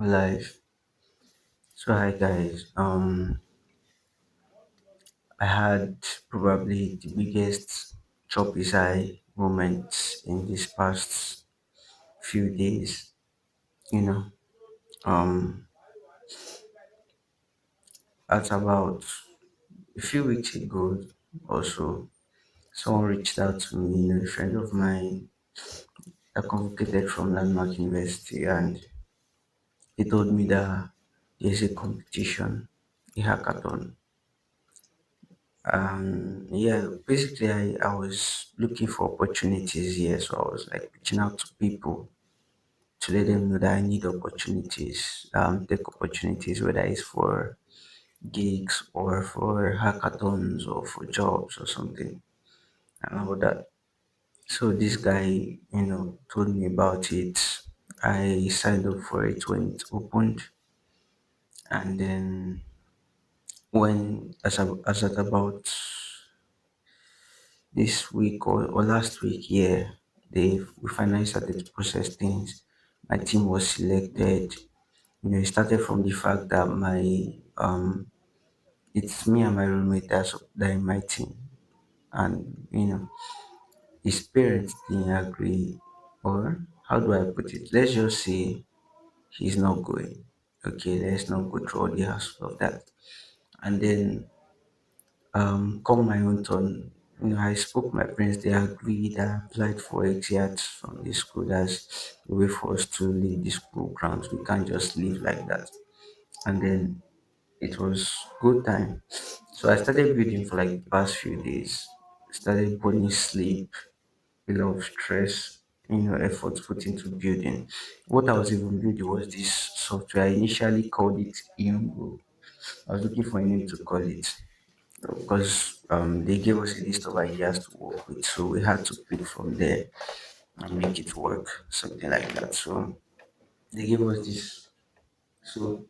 Live. So hi guys. I had probably the biggest chop is I moments in these past few days. You know, um, at about a few weeks ago or so, someone reached out to me, a friend of mine, I convocated from Landmark University, and he told me that there's a competition, a hackathon. Yeah, basically, I was looking for opportunities here, so I was like reaching out to people to let them know that I need opportunities, take opportunities, whether it's for gigs or for hackathons or for jobs or something and all that. So this guy, told me about it. I signed up for it when it opened, and then as at about this week or last week, yeah, we finally started to process things. My team was selected. It started from the fact that my it's me and my roommate that in my team, and his parents didn't agree, or how do I put it? Let's just say he's not going. Okay, let's not go through all the hassle of that. And then come my own turn. I spoke my parents, they agreed. I applied for exits from the school. That's a way for us to leave the school grounds. We can't just leave like that. And then it was good time. So I started building for like the past few days. Started putting sleep, a lot of stress, effort put into building. What I was even building was this software. I initially called it Imbo. I was looking for a name to call it because they gave us a list of ideas to work with, so we had to pick from there and make it work, something like that. So they gave us this. So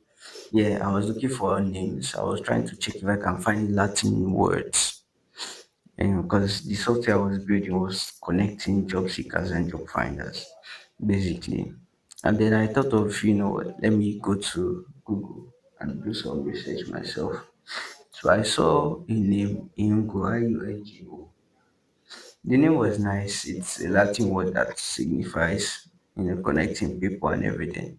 yeah, I was looking for names. I was trying to check if I can find Latin words, because the software I was building was connecting job seekers and job finders, basically. And then I thought of, what, let me go to Google and do some research myself. So I saw a name Ingo, IUNGO. The name was nice. It's a Latin word that signifies, connecting people and everything.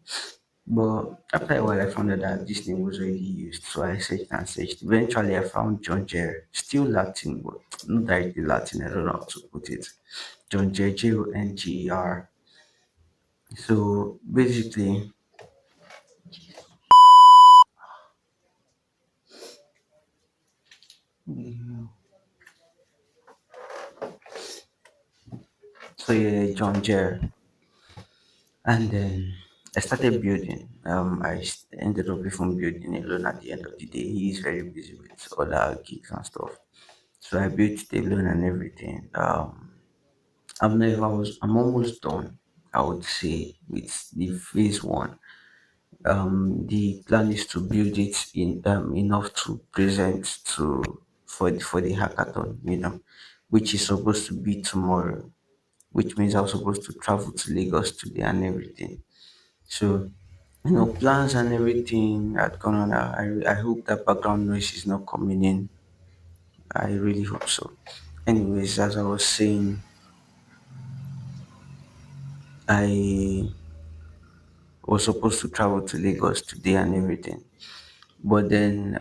But after a while, I found out that this name was already used. So I searched and searched. Eventually, I found John Jerry, still Latin, but not directly Latin. I don't know how to put it. John Jerry, Jonger. So basically, so yeah, John Jerry. And then I started building. Ended up even building alone at the end of the day. He's very busy with other gigs and stuff. So I built the alone and everything. I'm almost done, I would say, with the phase one. The plan is to build it in enough to present to for the hackathon, which is supposed to be tomorrow, which means I was supposed to travel to Lagos today and everything. So, plans and everything had gone on. I hope that background noise is not coming in. I really hope so. Anyways, as I was saying, I was supposed to travel to Lagos today and everything. But then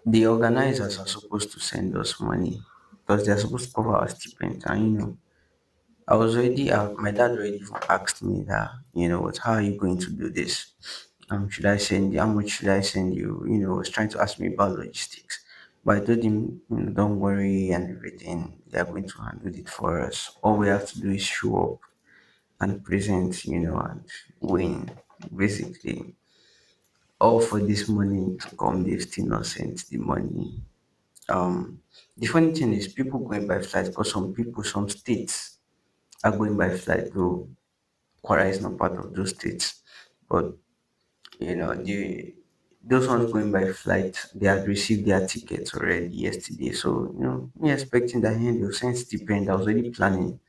the organizers are supposed to send us money because they're supposed to cover our stipend. And I was already out. My dad already even asked me that, what, how are you going to do this? Should I send you? How much should I send you? Was trying to ask me about logistics. But I told him, don't worry and everything. They are going to handle it for us. All we have to do is show up and present, and win. Basically, all for this money to come, they've still not sent the money. The funny thing is, people going by flight because some states are going by flight, though Quara is not part of those states. But the those ones going by flight, they had received their tickets already yesterday. So me expecting that, hey, they'll send stipend. I was already planning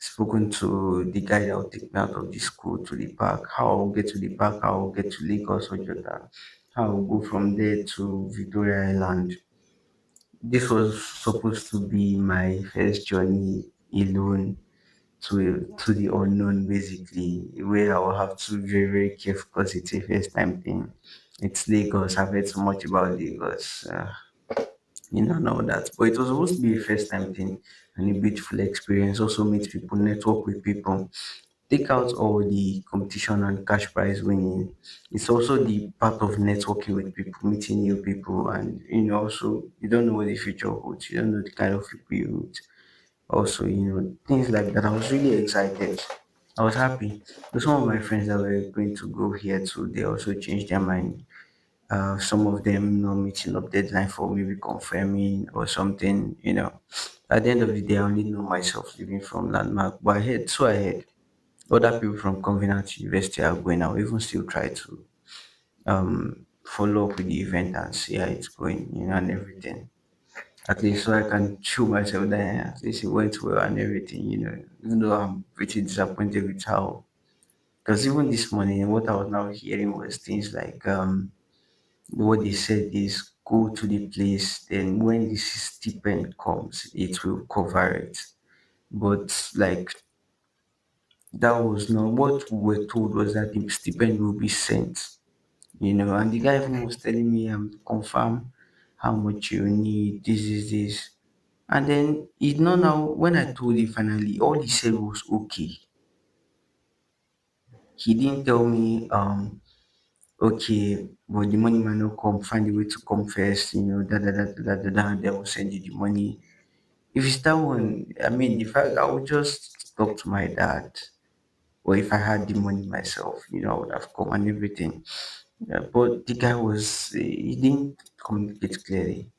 spoken to the guy that will take me out of the school to the park, how I'll get to the park, how I'll get to Lagos or Jordan, how I'll go from there to Victoria Island. This was supposed to be my first journey alone to the unknown, basically, where I will have to be very, very careful because it's a first time thing. It's Lagos. I've heard so much about Lagos. And all that. But it was supposed to be a first time thing and a beautiful experience. Also meet people, network with people, take out all the competition and cash prize winning. It's also the part of networking with people, meeting new people, and also you don't know what the future holds. You don't know the kind of people you meet. Also, things like that. I was really excited. I was happy. But some of my friends that were going to go here too, they also changed their mind. Some of them not meeting up deadline for maybe confirming or something. At the end of the day, I only know myself living from landmark, but I heard other people from Covenant University are going. I'll even still try to follow up with the event and see how it's going, and everything. At least so I can show myself that at least it went well and everything, even though I'm pretty disappointed with how. Because even this morning, what I was now hearing was things like what they said is go to the place, then when the stipend comes, it will cover it. But like that was not what we were told was that the stipend will be sent, and the guy even was telling me confirm how much you need, this is this. And then it not now when I told him finally, all he said was okay. He didn't tell me okay, but the money might not come, find a way to come first, da da da da da da, and they will send you the money. If it's that one, I mean, if I would just talk to my dad, or if I had the money myself, I would have come and everything. Yeah, but the guy he didn't communicate clearly.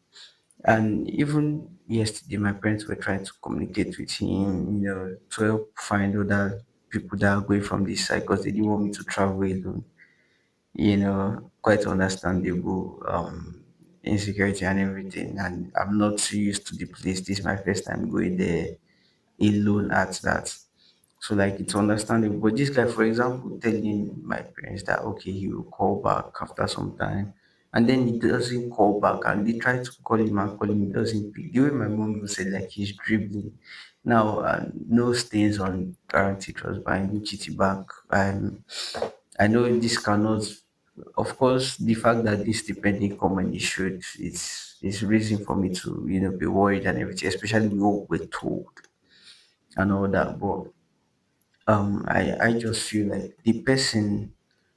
And even yesterday, my parents were trying to communicate with him, to help find other people that are going from this side because they didn't want me to travel alone. Quite understandable insecurity and everything. And I'm not so used to the place. This is my first time going there alone at that. So like it's understandable. But this guy, for example, telling my parents that okay, he will call back after some time. And then he doesn't call back and they try to call him, he doesn't pick. The way my mom will say like he's dribbling. Now no stains on guarantee trust by Chitty Bank. I know this cannot, of course, the fact that this depending come when it should, it's reason for me to be worried and everything, especially what we're told and all that. But I just feel like the person,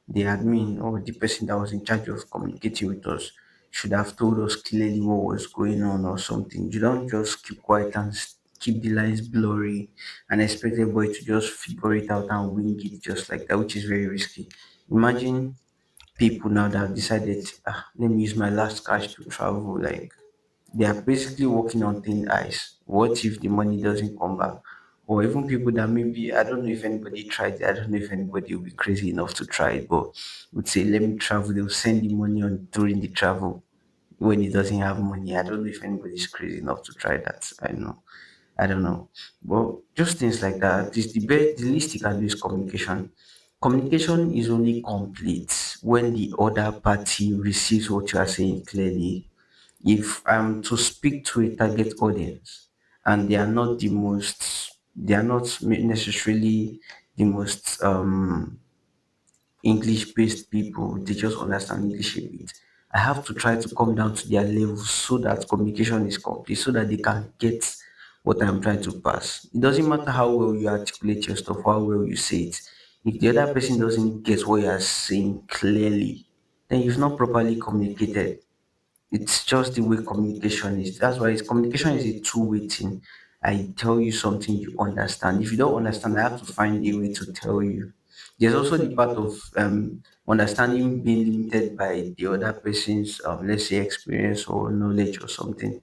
the admin or the person that was in charge of communicating with us should have told us clearly what was going on or something. You don't just keep quiet and keep the lines blurry and expect everybody to just figure it out and wing it just like that, which is very risky. Imagine people now that have decided, let me use my last cash to travel. Like they are basically walking on thin ice. What if the money doesn't come back? Or even people that maybe I don't know if anybody tried it. I don't know if anybody will be crazy enough to try it, but would say let me travel. They'll send the money on during the travel when he doesn't have money. I don't know if anybody's crazy enough to try that. I know. I don't know. But just things like that. This the best the least you can do is communication. Communication is only complete when the other party receives what you are saying clearly. If I'm to speak to a target audience and they are not necessarily the most English based people, they just understand English a bit. I have to try to come down to their level so that communication is complete, so that they can get what I'm trying to pass. It doesn't matter how well you articulate your stuff, how well you say it. If the other person doesn't get what you are saying clearly, then you've not properly communicated. It's just the way communication is. That's why communication is a two-way thing. I tell you something you understand. If you don't understand, I have to find a way to tell you. There's also the part of understanding being limited by the other person's, let's say, experience or knowledge or something.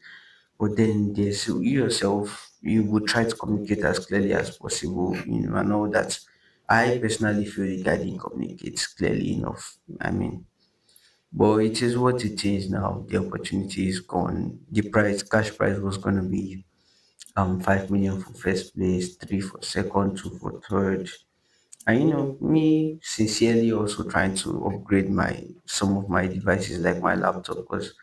But then there's you yourself. You would try to communicate as clearly as possible, and all that. I personally feel the guy didn't communicate clearly enough. I mean, but it is what it is now. The opportunity is gone. The price, cash price was going to be 5 million for first place, 3 for second, 2 for third. And me sincerely also trying to upgrade my some of my devices like my laptop, because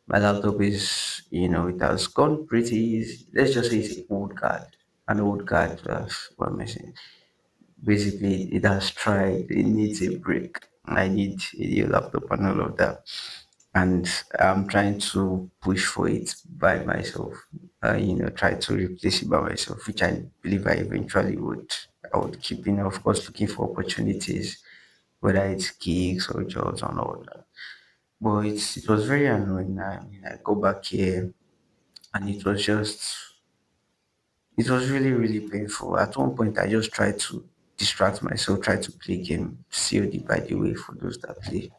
my laptop is, it has gone pretty easy. Let's just say it's an old card. An old card, what am I saying? Basically, it has tried, it needs a break. I need a new laptop and all of that. And I'm trying to push for it by myself. Try to replace it by myself, which I believe I eventually would. I would keep, of course, looking for opportunities, whether it's gigs or jobs and all that. But it was very annoying. I mean, I go back here and it was really, really painful. At one point, I just tried to distract myself, try to play game, COD by the way, for those that play.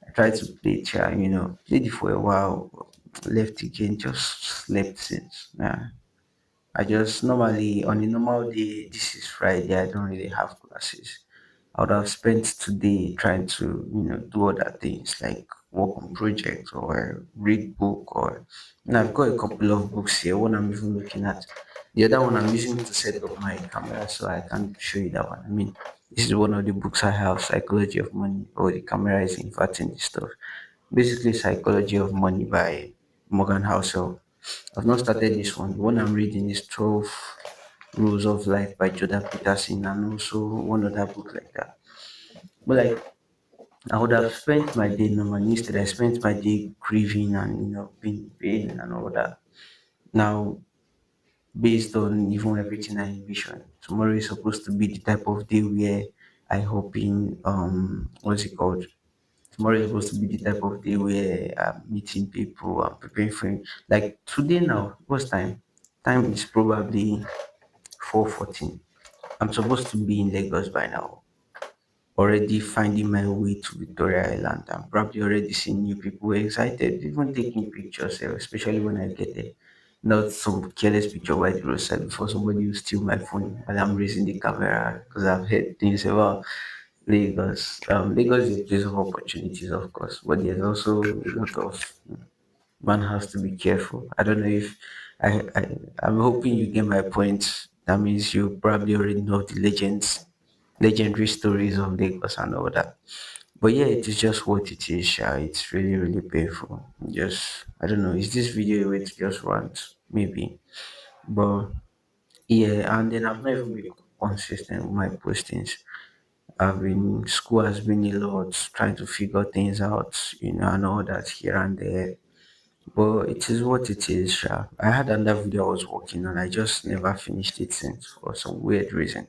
I tried to play it, yeah, played it for a while, left again, just slept since. Yeah. I just normally, on a normal day, this is Friday, I don't really have classes. I would have spent today trying to, do other things like work on projects or read book or, I've got a couple of books here. One I'm even looking at. The other one I'm using to set up my camera, so I can show you that one. I mean, this is one of the books I have, Psychology of Money, or the camera is inverting this stuff. Basically, Psychology of Money by Morgan Housel. I've not started this one. The one I'm reading is 12 Rules of Life by Jordan Peterson, and also one other book like that. But like, I would have spent my day normally. Instead, I spent my day grieving and being in pain and all that. Now, based on even everything I envision, tomorrow is supposed to be the type of day where I hope in what's it called? Tomorrow is supposed to be the type of day where I'm meeting people, I'm preparing for it. Like today now, what's time? Time is probably 4:14. I'm supposed to be in Lagos by now, already finding my way to Victoria Island. I'm probably already seeing new people. We're excited, even taking pictures, especially when I get there. Not some careless picture while the roadside before somebody will steal my phone while I'm raising the camera, because I've heard things about Lagos. Lagos is a place of opportunities, of course, but there's also a lot of, one has to be careful. I don't know if I'm hoping you get my point. That means you probably already know the legendary stories of Lagos and all that. But yeah, it is just what it is. It's really, really painful. Just, I don't know. Is this video a way to just rant? Maybe. But yeah, and then I've not even been consistent with my postings. School has been a lot, trying to figure things out, and all that here and there. But it is what it is, sha. I had another video I was working on. I just never finished it since for some weird reason,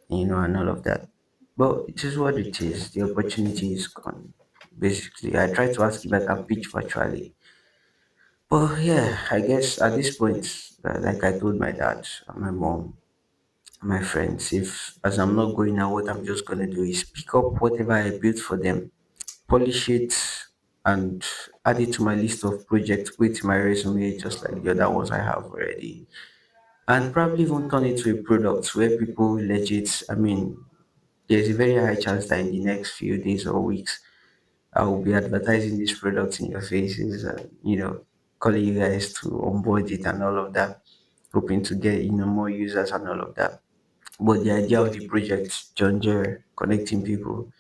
and all of that. But it is what it is. The opportunity is gone. Basically, I tried to ask if I can pitch virtually. But yeah, I guess at this point, like I told my dad and my mom, and my friends, if as I'm not going out, what I'm just gonna do is pick up whatever I built for them, polish it, and add it to my list of projects, put it in my resume just like the other ones I have already, and probably even turn it to a product where people legit. I mean, there's a very high chance that in the next few days or weeks, I will be advertising this product in your faces and, calling you guys to onboard it and all of that, hoping to get, more users and all of that. But the idea of the project, John Jerry, connecting people,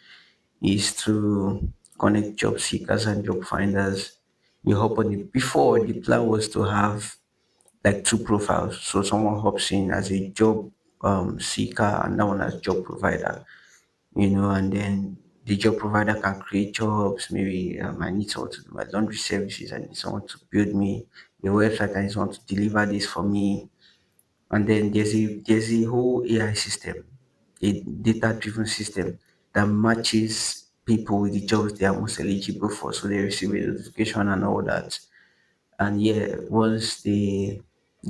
is to connect job seekers and job finders. You hop on it. Before, the plan was to have like two profiles. So someone hops in as a job seeker and that one as job provider, and then the job provider can create jobs. Maybe I need someone to do my laundry services. I need someone to build me a website. I need someone to deliver this for me. And then there's a whole AI system, a data-driven system that matches people with the jobs they are most eligible for. So they receive a notification and all that. And yeah, once they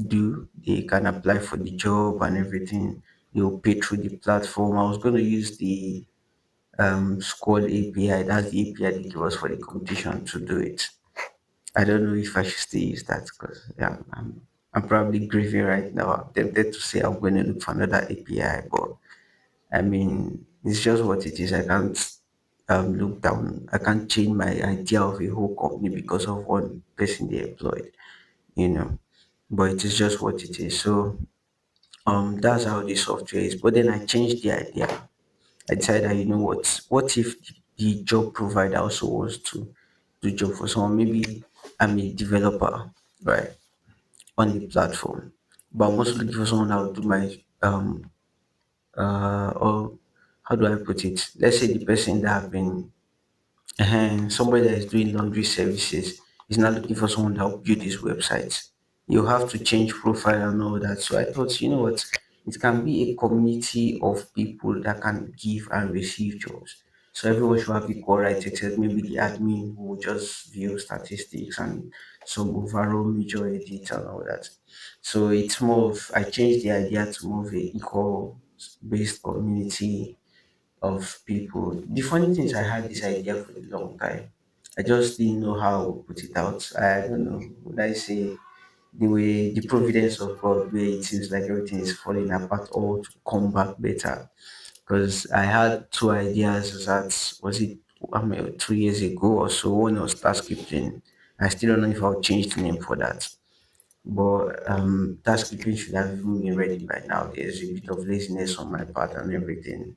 do, they can apply for the job and everything. They'll pay through the platform. I was going to use the Squad API. That's the API they give us for the competition to do it. I don't know if I should still use that because yeah, I'm probably grieving right now. I'm tempted to say I'm going to look for another API, but I mean, it's just what it is. I can't look down. I can't change my idea of a whole company because of one person they employed. You know. but it is just what it is. So that's how the software is. But then I changed the idea. I decided that, you know what if the job provider also wants to do job for someone? Maybe I'm a developer, right, on the platform, but I'm also looking for someone that will do my or how do I put it? Let's say the person that have been and somebody that is doing laundry services is now looking for someone that will build his website. You have to change profile and all that. So I thought, you know what, it can be a community of people that can give and receive jobs. So everyone should have equal rights, except maybe the admin who will just view statistics and some overall major edits and all that. So it's more of I changed the idea to more of a equal based community of people. The funny thing is, I had this idea for a long time. I just didn't know how to put it out. I don't know. Would I say the way the providence of God, where it seems like everything is falling apart, or to come back better? Because I had two ideas that was it 2 years ago or so when I was task keeping. I still don't know if I'll change the name for that. But task keeping should have even been ready by now. There's a bit of laziness on my part and everything.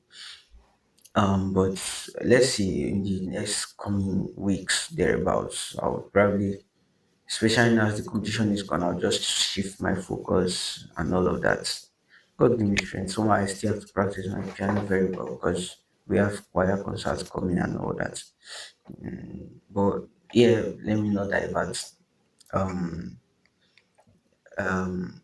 But let's see in the next coming weeks thereabouts. I'll probably, especially now as the competition is gone, I'll just shift my focus and all of that. God give me strength. Somehow I still have to practice my piano very well because we have choir concerts coming and all that. But yeah, let me not divert. Um, um,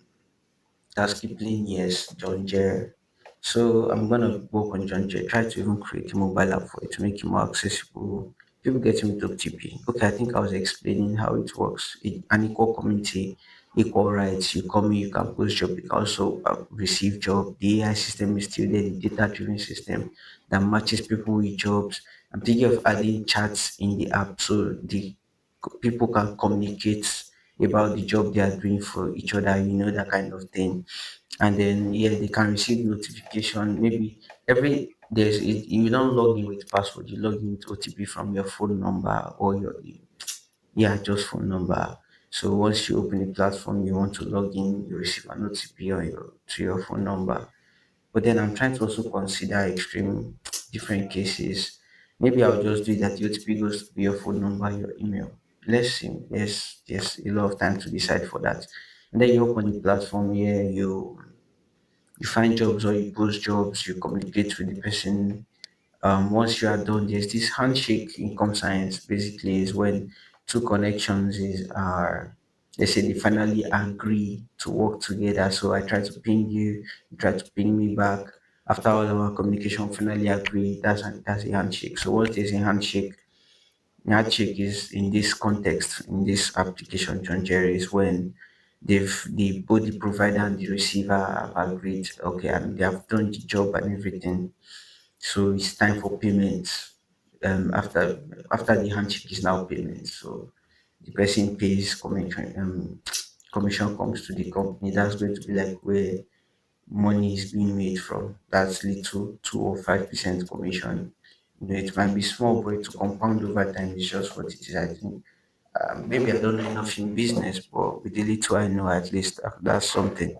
Taskipling, yes, John Jere. So I'm gonna work on John Jere, try to even create a mobile app for it to make it more accessible. People get him to TP. Okay, I think I was explaining how it works. An equal community, equal rights. You come in, you can post job, you can also receive job. The AI system is still there, the data-driven system that matches people with jobs. I'm thinking of adding chats in the app so the people can communicate about the job they are doing for each other, that kind of thing. And then yeah, they can receive notification. Maybe you don't log in with password, you log in with OTP from your phone number or your yeah, just phone number. So once you open the platform you want to log in, you receive an OTP on your phone number. But then I'm trying to also consider extreme different cases. Maybe I'll just do it that the OTP goes to your phone number, your email. Let's see. There's a lot of time to decide for that. And then you open the platform here, you find jobs or you post jobs, you communicate with the person. Once you are done, there's this handshake in com science. Basically, is when two connections are, let's say, they finally agree to work together. So I try to ping you, you try to ping me back. After all our communication, finally agree. That's a handshake. So what is a handshake? A handshake is in this context, in this application, John Jerry, is when both the provider and the receiver have agreed, okay, and they have done the job and everything, so it's time for payment. After the handshake is now payment. So the person pays commission. Commission comes to the company. That's going to be like where money is being made from. That's little 2 or 5% commission. It might be small, but to compound over time is just what it is. I think maybe I don't know enough in business, but with the little I know, at least that's something.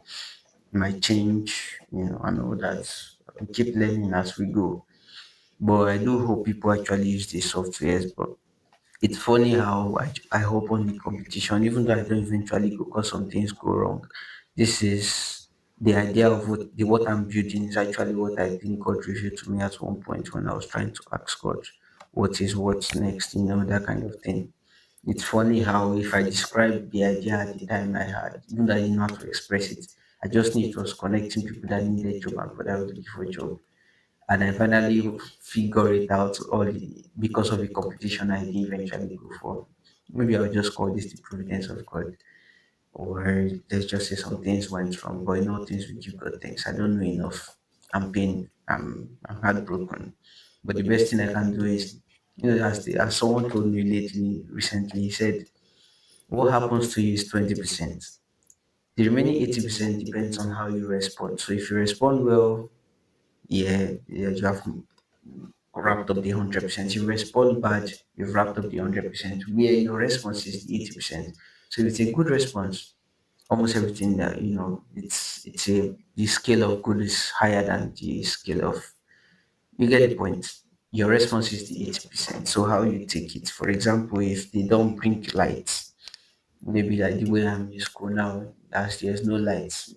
Might change, and all that. We keep learning as we go. But I do hope people actually use these softwares. But it's funny how I hope on the competition, even though I don't eventually go because some things go wrong. This is the idea of what I'm building is actually what I think God revealed to me at one point when I was trying to ask God, what's next, that kind of thing. It's funny how if I describe the idea at the time I had, even though I didn't know how to express it, I just knew it was connecting people that needed job and people that were looking for a job. And I finally figure it out because of the competition I didn't eventually go for. Maybe I'll just call this the providence of God. Or let's just say some things went wrong, but in all things we give God thanks. I don't know enough. I'm pained. I'm heartbroken. But the best thing I can do is, as someone told me recently, he said, what happens to you is 20%. The remaining 80% depends on how you respond. So if you respond well, yeah, you have wrapped up the 100%. If you respond bad, you've wrapped up the 100%. Where your response is the 80%. So if it's a good response, almost everything that it's a the scale of good is higher than the scale of, you get the point. Your response is the 80%. So how you take it? For example, if they don't bring lights, maybe like the way I'm in school now, as there's no lights,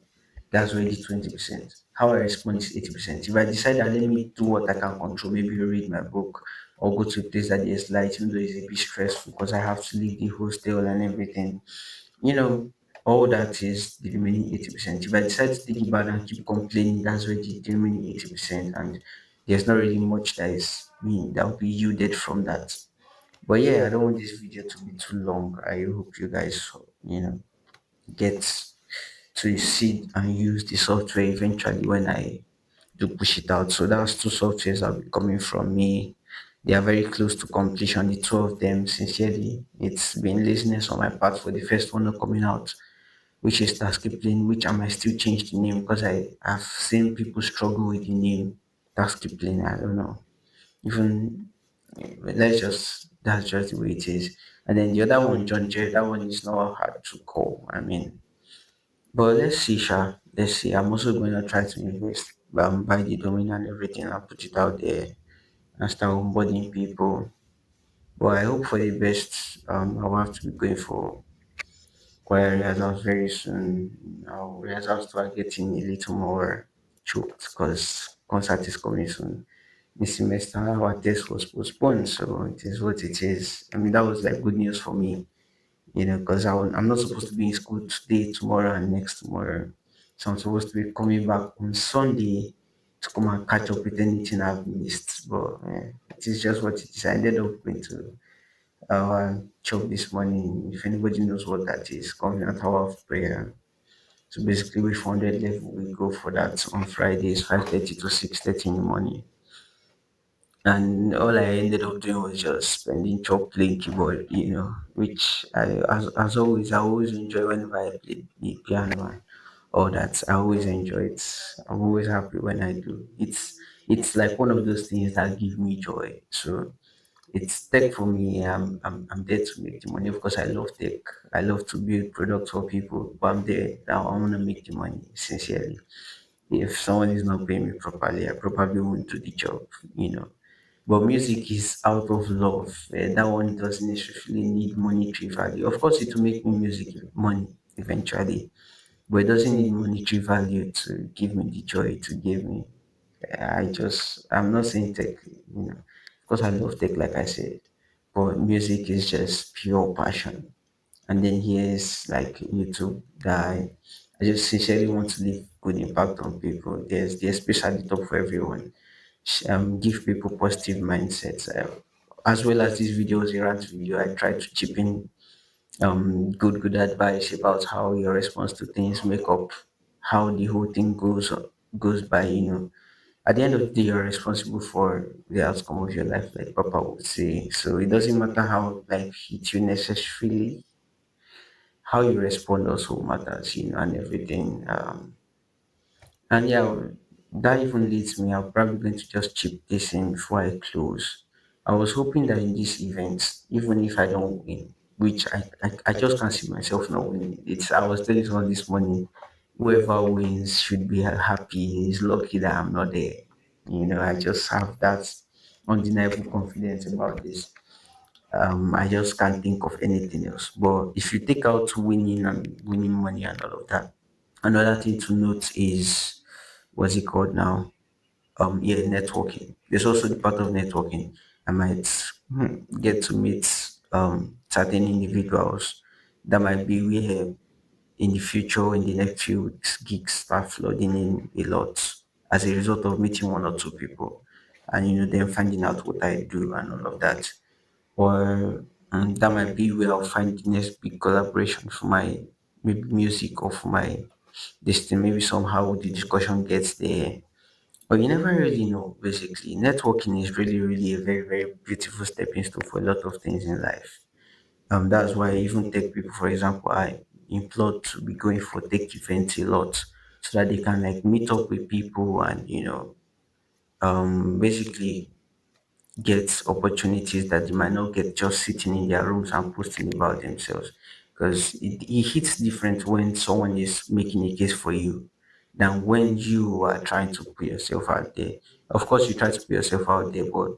that's already 20%. How I respond is 80%. If I decide that let me do what I can control, maybe read my book or go to a place that there's light, even though it's a bit stressful because I have to leave the hostel and everything, you know, all that is the remaining 80%. If I decide to take it back and keep complaining, that's already the remaining 80%. And there's not really much that is me that will be yielded from that. But yeah, I don't want this video to be too long. I hope you guys, get to see and use the software eventually when I do push it out. So that's two softwares that will be coming from me. They are very close to completion, the two of them. Sincerely, it's been laziness on my part for the first one not coming out, which is Taskipling, which I might still change the name because I've seen people struggle with the name Taskipling. I don't know. Even let's just that's just the way it is. And then the other one, John Jay, that one is not hard to call. I mean, but let's see, Sha. Let's see. I'm also going to try to invest, buy the domain and everything and put it out there and start onboarding people. But I hope for the best. I'll have to be going for choir rehearsals very soon. Our rehearsals start getting a little more choked because concert is coming soon. This semester, our test was postponed, so it is what it is. I mean, that was like good news for me, because I'm not supposed to be in school today, tomorrow, and next tomorrow. So I'm supposed to be coming back on Sunday to come and catch up with anything I've missed. But it is just what it is. I ended up going to chop this morning. If anybody knows what that is, Covenant Hour of Prayer. So basically, with 100 level, we go for that on Fridays, 5:30 to 6:30 in the morning. And all I ended up doing was just spending chop playing keyboard, which as always, I always enjoy whenever I play the piano and all that. I always enjoy it. I'm always happy when I do. It's like one of those things that give me joy. So it's tech for me. I'm there to make the money. Of course, I love tech. I love to build products for people, but I'm there. Now I want to make the money sincerely. If someone is not paying me properly, I probably won't do the job, you know. But music is out of love. That one doesn't necessarily need monetary value. Of course, it will make me music money eventually, but it doesn't need monetary value to give me the joy to give me. I'm not saying tech, because I love tech, like I said, but music is just pure passion. And then here's like YouTube that I just sincerely want to leave good impact on people. There's space at the top for everyone. Give people positive mindsets. As well as these videos, a rant video, I try to chip in good advice about how your response to things make up how the whole thing goes by. At the end of the day, you're responsible for the outcome of your life, like Papa would say. So it doesn't matter how life hits you necessarily, how you respond also matters, and everything. And yeah, that even leads me. I'm probably going to just chip this in before I close. I was hoping that in this event, even if I don't win, which I just can't see myself not winning. I was telling someone this morning, whoever wins should be happy. He's lucky that I'm not there. I just have that undeniable confidence about this. I just can't think of anything else. But if you take out winning and winning money and all of that, another thing to note is what's it called now? Yeah, networking. There's also the part of networking. I might get to meet certain individuals that might be where in the future, in the next few weeks, gigs start flooding in a lot as a result of meeting one or two people and then finding out what I do and all of that. Or that might be where I'll find the next big collaboration for my maybe music or for my this thing. Maybe somehow the discussion gets there. But you never really know, basically. Networking is really, really a very, very beautiful stepping stone for a lot of things in life. That's why even tech people, for example, I implore to be going for tech events a lot so that they can like meet up with people and basically get opportunities that they might not get just sitting in their rooms and posting about themselves. because it hits different when someone is making a case for you than when you are trying to put yourself out there. Of course, you try to put yourself out there, but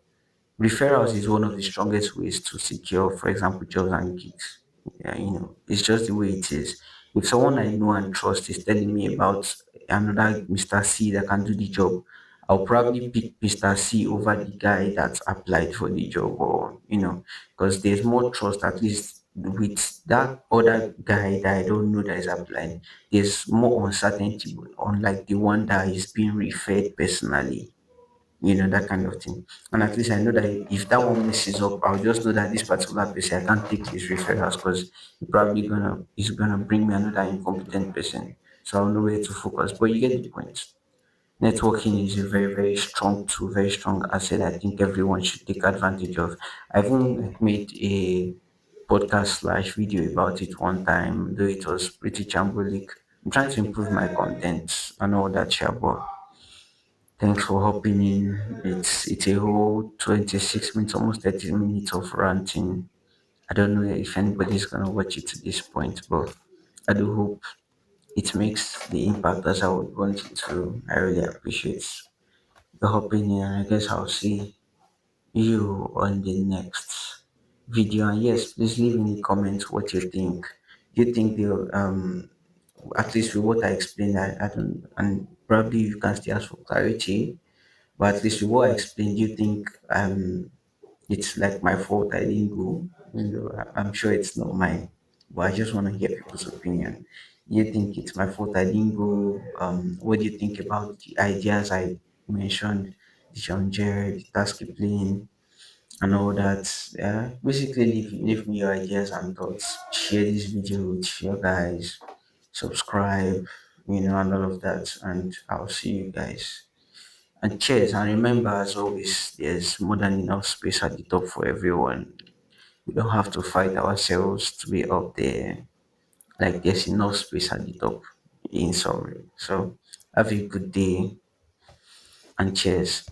referrals is one of the strongest ways to secure, for example, jobs and gigs. Yeah, it's just the way it is. If someone I know and trust is telling me about another Mr. C that can do the job, I'll probably pick Mr. C over the guy that applied for the job, or because there's more trust, at least with that other guy that I don't know that is applying. There's more uncertainty, unlike the one that is being referred personally, that kind of thing. And at least I know that if that one messes up, I'll just know that this particular person, I can't take his referrals because he's gonna bring me another incompetent person. So I'll know where to focus. But you get the point. Networking is a very, very strong tool, very strong asset. I think everyone should take advantage of. I even made a podcast slash video about it one time, though it was pretty shambolic. I'm trying to improve my content and all that shit, but thanks for hopping in. It's a whole 26 minutes, almost 30 minutes of ranting. I don't know if anybody's gonna watch it to this point, but I do hope it makes the impact as I would want it to. I really appreciate the hopping in. I guess I'll see you on the next video. And yes, please leave in the comments what you think. Do you think the at least with what I explained, I don't, and probably you can still ask for clarity. But at least with what I explained, you think it's like my fault I didn't go? I'm sure it's not mine, but I just want to hear people's opinion. You think it's my fault I didn't go? What do you think about the ideas I mentioned, the John Jared, the task playing, and all that? Yeah, basically leave me your ideas and thoughts. Share this video with your guys. Subscribe, and all of that. And I'll see you guys. And cheers. And remember, as always, there's more than enough space at the top for everyone. We don't have to fight ourselves to be up there. Like, there's enough space at the top, in summary. So, have a good day and cheers.